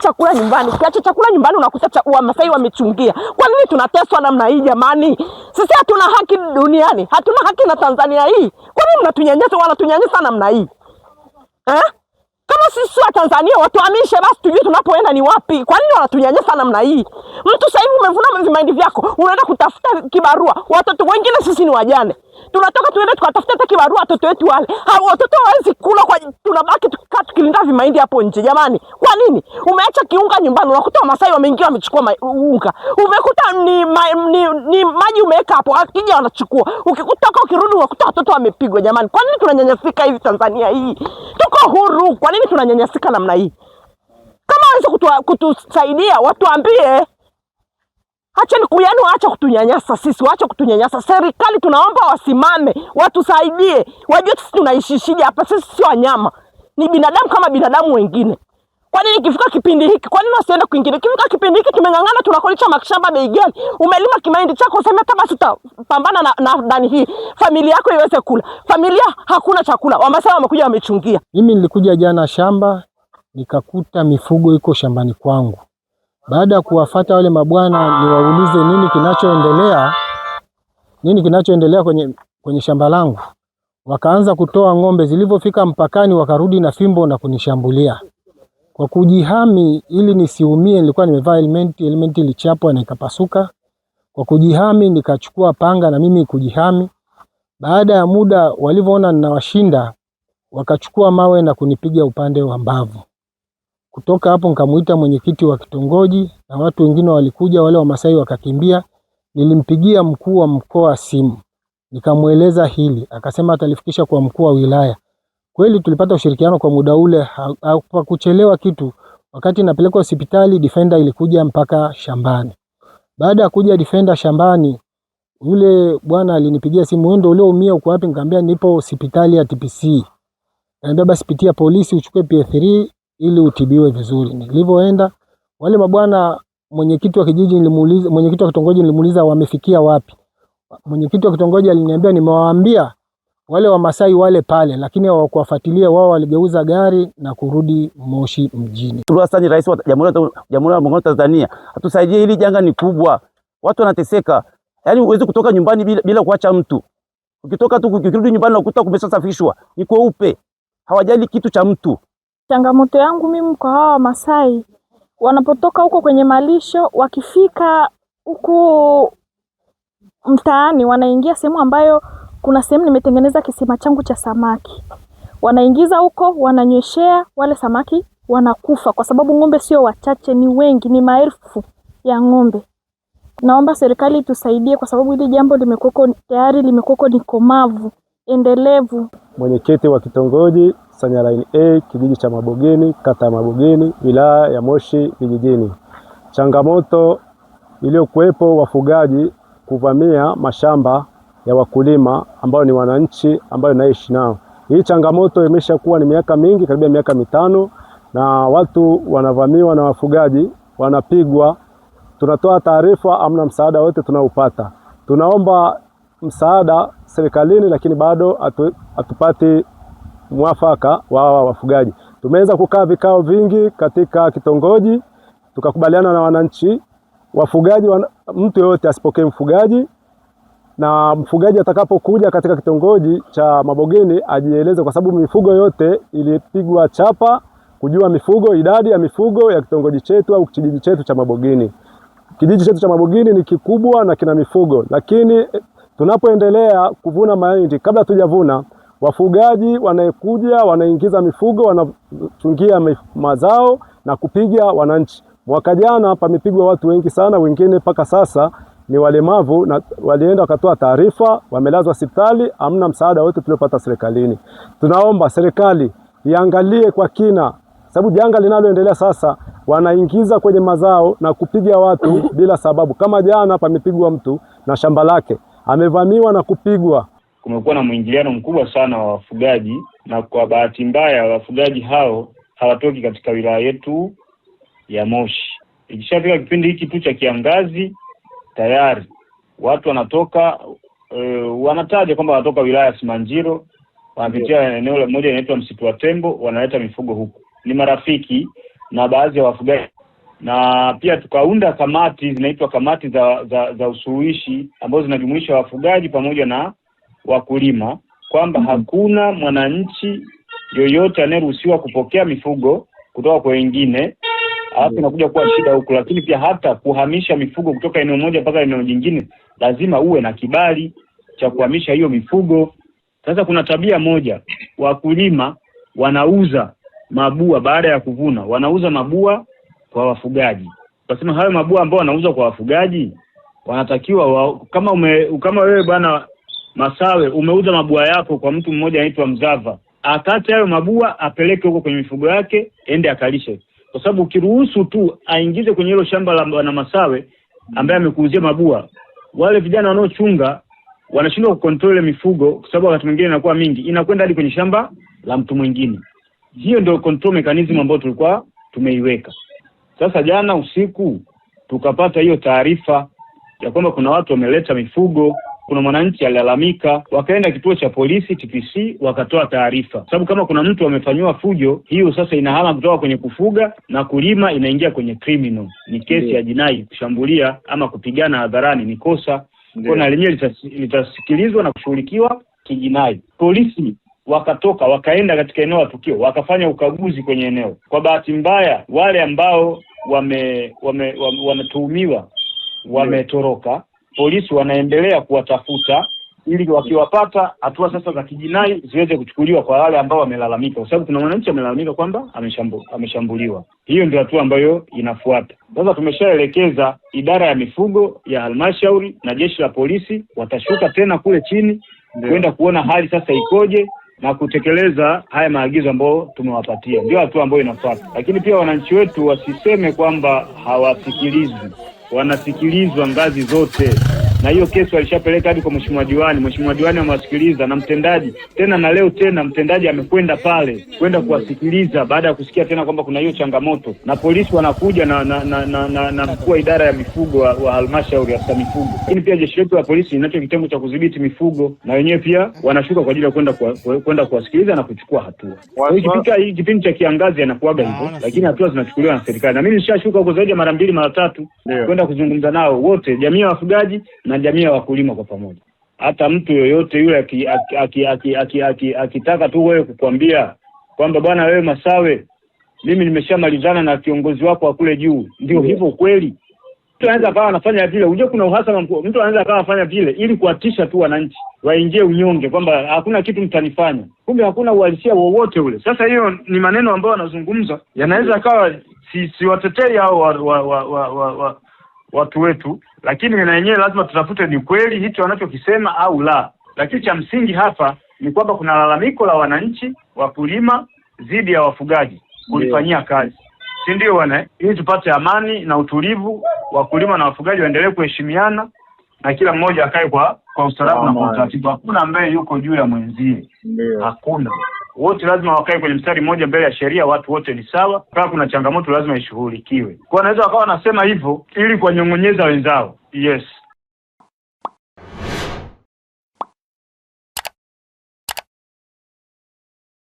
chakula nyumbani. Kiacha chakula nyumbani unakuta Wamasai wamechungia. Kwa nini tunateswa namna hii jamani? Sisi hatuna haki duniani. Hatuna haki na Tanzania hii. Kwa nini mnatunyanyasa, wanatunyanyasa namna hii? Kama sisi wa Tanzania watuhamishe basi tujue tunapoenda ni wapi. Kwa nini wanatunyanyasa namna hii? Mtu sasa hivi umevuna vimaindi vyako, unaenda kutafuta kibarua. Watoto wengine sisi ni wajane. Tunatoka tuende tukatafuta hata kibarua watoto wetu wale. Hao watoto hawezi kula, kwa tunabaki tukikaa tukilinda vimaindi hapo nje jamani. Kwa nini? Umeacha kiunga nyumbani, unakuta Wamasai wameingia wamechukua unga. Umekuta ni maji umeweka hapo, akija wanachukua. Ukikutoka ukirudi unakuta watoto wamepigwa jamani. Kwa nini tunanyanyasika hivi Tanzania hii? Tuko huru, kwa nini tunanyanyasika namna hii? Kama waweza kutusaidia watuambie. Acha kutunyanyasa sisi, acha kutunyanyasa. Serikali tunaomba wasimame, watusaidie. Wajue sisi tunaishishije hapa, sisi sio wanyama. Ni binadamu kama binadamu wengine. Kwa nini ikifika kipindi hiki? Kwa nini wasiende kwingine? Ikifika kipindi hiki tumengangana tunakolisha mashamba bei gani? Umelima kimaindi chako useme hata basi utapambana na ndani hii. Familia yako iweze kula. Familia hakuna chakula. Wamasai wamekuja wamechungia. Mimi nilikuja jana shamba nikakuta mifugo iko shambani kwangu. Baada ya kuwafuata wale mabwana niwaulize nini kinachoendelea kwenye shamba langu. Wakaanza kutoa ng'ombe, zilipofika mpakani wakarudi na fimbo na kunishambulia. Kwa kujihami ili nisiumie, nilikuwa nimevaa helmet ilichapwa na ikapasuka. Kwa kujihami nikachukua panga na mimi kujihami. Baada ya muda walivyoona ninawashinda, wakachukua mawe na kunipiga upande wa mbavu. Kutoka hapo nikamuita mwenyekiti wa kitongoji na watu wengine walikuja, wale Wamasai wakakimbia. Nilimpigia mkuu wa mkoa simu, nikamueleza hili, akasema atalifikisha kwa mkuu wa wilaya. Kweli tulipata ushirikiano kwa muda ule, hapakuchelewa kitu. Wakati napelekwa hospitali, defender ilikuja mpaka shambani. Baada ya kuja defender shambani, yule bwana alinipigia simu, wewe ndio ulioumia, uko wapi? Nikamwambia nipo hospitali ya TPC. Ananiambia basi pitia polisi uchukue P3 ili utibiwe vizuri. Nilivyoenda wale mabwana, mwenyekiti wa kitongoji nilimuuliza wamefikia wapi. Mwenyekiti wa kitongoji aliniambia nimewaambia wale Wamasai wale pale, lakini hawakuwafuatilia, wao waligeuza gari na kurudi Moshi mjini. Tunasani Rais wa Jamhuri ya Muungano wa Tanzania atusaidie, hili janga ni kubwa. Watu wanateseka. Yaani uweze kutoka nyumbani bila kuacha mtu. Ukitoka tu ukirudi nyumbani unakuta kumeshasafishwa. Ni kweupe. Hawajali kitu cha mtu. Changamoto yangu mimi kwa hawa Wamasai, wanapotoka huko kwenye malisho, wakifika huko mtaani wanaingia sehemu ambayo kuna sehemu nimetengeneza kisima changu cha samaki. Wanaingiza huko, wananyweshea, wale samaki wanakufa kwa sababu ng'ombe sio wachache, ni wengi, ni maelfu ya ng'ombe. Naomba serikali tusaidie kwa sababu hili jambo tayari limekuwa ni komavu, endelevu. Mwenyekiti wa kitongoji Sanyalaini A, kijiji cha Mabogeni, kata ya Mabogeni, wilaya ya Moshi vijijini. Changamoto iliyokuwepo, wafugaji kuvamia mashamba ya wakulima ambao ni wananchi ambao naishi nao. Hii changamoto imeshakuwa ni miaka mingi, karibia miaka 5, na watu wanavamiwa na wafugaji, wanapigwa. Tunatoa taarifa, amna msaada wote tunaupata. Tunaomba msaada serikalini, lakini bado hatupati mwafaka wa wafugaji. Tumeweza kukaa vikao vingi katika kitongoji, tukakubaliana na wananchi, wafugaji mtu yote asipokee mfugaji, na mfugaji atakapokuja katika kitongoji cha Mabogeni ajieleze, kwa sababu mifugo yote ilipigwa chapa kujua mifugo, idadi ya mifugo ya kitongoji chetu au kijiji chetu cha Mabogeni. Kijiji chetu cha Mabogeni ni kikubwa na kina mifugo, lakini tunapoendelea kuvuna mahindi, kabla tujavuna, wafugaji wanakuja wanaingiza mifugo, wanachungia mazao na kupiga wananchi. Mwaka jana pamepigwa watu wengi sana, wengine paka sasa ni walemavu, na walienda wakatoa taarifa, wamelazwa hospitali, hamna msaada wote tuliopata serikalini. Tunaomba serikali iangalie kwa kina, sababu janga linaloendelea sasa, wanaingiza kwenye mazao na kupiga watu bila sababu. Kama jana pamepigwa mtu na shamba lake, amevamiwa na kupigwa. Kumekuwa na mwingiliano mkubwa sana wa wafugaji, na kwa bahati mbaya wafugaji hao hawatoki katika wilaya yetu ya Moshi. Ikishafika kipindi hiki tu cha kiangazi, tayari watu wanatoka wanataja kwamba wanatoka wilaya ya Simanjiro, wanapitia eneo moja inaitwa Msitu wa Tembo, wanaleta mifugo huku. Ni marafiki na baadhi ya wafugaji na pia tukaunda kamati zinaitwa kamati za usuluhishi ambazo zinajumuisha wafugaji pamoja na wakulima, kwamba hakuna mwananchi yoyote anayeruhusiwa kupokea mifugo kutoka kwa wengine. Alafu inakuja kuwa shida huko, lakini pia hata kuhamisha mifugo kutoka eneo moja mpaka eneo jingine lazima uwe na kibali cha kuhamisha hiyo mifugo. Sasa kuna tabia moja, wakulima wanauza mabua baada ya kuvuna, wanauza mabua kwa wafugaji. Tunasema hayo mabua ambao wanauza kwa wafugaji wanatakiwa kama wewe bwana Masawe umeuza mabua yako kwa mtu mmoja anaitwa Mzava, akate hayo mabua apeleke huko kwenye mifugo yake ende akalishe. Kwa sababu ukiruhusu tu aingize kwenye hilo shamba la bwana Masawe ambaye amekuuzia mabua, wale vijana wanaochunga wanashindwa kucontrol mifugo, kwa sababu wakati mwingine inakuwa mingi inakwenda hadi kwenye shamba la mtu mwingine. Hiyo ndio control mechanism ambayo tulikuwa tumeiweka. Sasa jana usiku tukapata hiyo taarifa ya kwamba kuna watu wameleta mifugo, kuna mwananchi alilalamika, wakaenda kituo cha polisi TPC wakatoa taarifa. Sababu kama kuna mtu amefanywa fujo, hiyo sasa inahama kutoka kwenye kufuga na kulima inaingia kwenye criminal. Ni kesi ya jinai. Kushambulia ama kupigana hadharani ni kosa. Kwa lenyewe litasikilizwa na kushughulikiwa kijinai. Polisi wakatoka wakaenda katika eneo la tukio, wakafanya ukaguzi kwenye eneo. Kwa bahati mbaya wale ambao wametuhumiwa wametoroka. Polisi wanaendelea kuwatafuta ili wakiwapata hatua sasa za kijinai ziweze kuchukuliwa kwa wale ambao wamelalamika, kwa sababu kuna mwananchi amelalamika kwamba ameshambuliwa. Hiyo ndio hatua ambayo inafuata. Sasa tumeshaelekeza idara ya mifugo ya halmashauri na jeshi la polisi watashuka tena kule chini kwenda kuona hali sasa ikoje na kutekeleza haya maagizo ambayo tumewapatia. Ndio hatua ambayo inafuata. Lakini pia wananchi wetu wasiseme kwamba hawasikilizwi. Wanasikilizwa ngazi zote. Na hiyo kesi walishapeleka hadi kwa mheshimiwa diwani. Mheshimiwa diwani amewasikiliza na mtendaji. Tena na leo tena mtendaji amekwenda pale kwenda kuwasikiliza baada ya kusikia tena kwamba kuna hiyo changamoto. Na polisi wanakuja na mkuu wa idara ya mifugo wa halmashauri ya mifugo. Lakini pia jeshi letu la polisi linacho kitengo cha kudhibiti mifugo na wenyewe pia wanashuka kwa ajili ya kwenda kuwasikiliza na kuchukua hatua. Kwa hiyo kipindi cha kiangazi anakuaga hivyo, lakini hatua zinachukuliwa na serikali. Na mimi nishashuka huko zaidi ya mara 2 mara 3 kwenda kuzungumza nao wote, jamii ya wafugaji na jamii ya wakulima kwa pamoja. Hata mtu yoyote yule akitaka tu wewe kukwambia kwamba bwana wewe Masawe, mimi nimeshamalizana na kiongozi wako wa kule juu, ndio hivyo kweli? Mtu anaweza akawa anafanya vile, unajua kuna uhasama mkuu. Mtu anaweza akawa anafanya vile ili kuatisha tu wananchi waingie unyonge kwamba hakuna kitu mtanifanya. Kumbe hakuna uhalisia wowote ule. Sasa hiyo ni maneno ambayo wanazungumza, yanaweza akawa si watetei hao watu wetu, lakini na yenyewe lazima tutafute ni kweli hicho wanachokisema au la. Lakini cha msingi hapa ni kwamba kuna lalamiko la wananchi wakulima dhidi ya wafugaji kulifanyia kazi. Si ndio bwana? Ili tupate amani na utulivu, wakulima na wafugaji waendelee kuheshimiana na kila mmoja akae kwa usalama na kwa utaratibu. Hakuna ambaye yuko juu ya mwenzie. Hakuna. Wote lazima wakae kwenye mstari mmoja mbele ya sheria, watu wote ni sawa. Kama kuna changamoto lazima ishughulikiwe. Kwa naweza wakawa wanasema hivyo ili kuwanyong'onyeza wenzao. Yes.